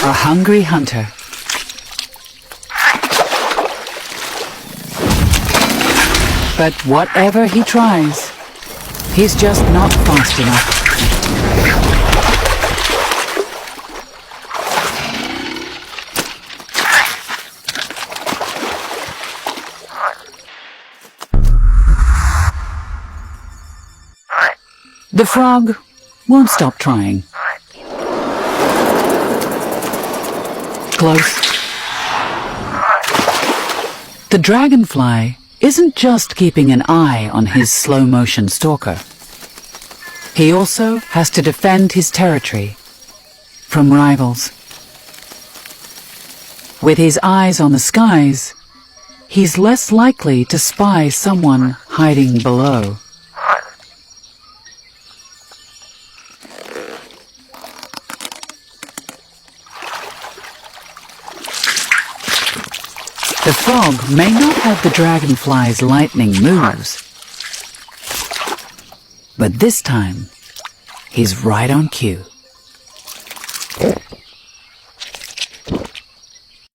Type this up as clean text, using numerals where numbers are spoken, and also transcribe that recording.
A hungry hunter. But whatever he tries, he's just not fast enough. The frog won't stop trying. Close. The dragonfly isn't just keeping an eye on his slow-motion stalker. He also has to defend his territory from rivals. With his eyes on the skies, he's less likely to spy someone hiding below. The frog may not have the dragonfly's lightning moves, but this time, he's right on cue.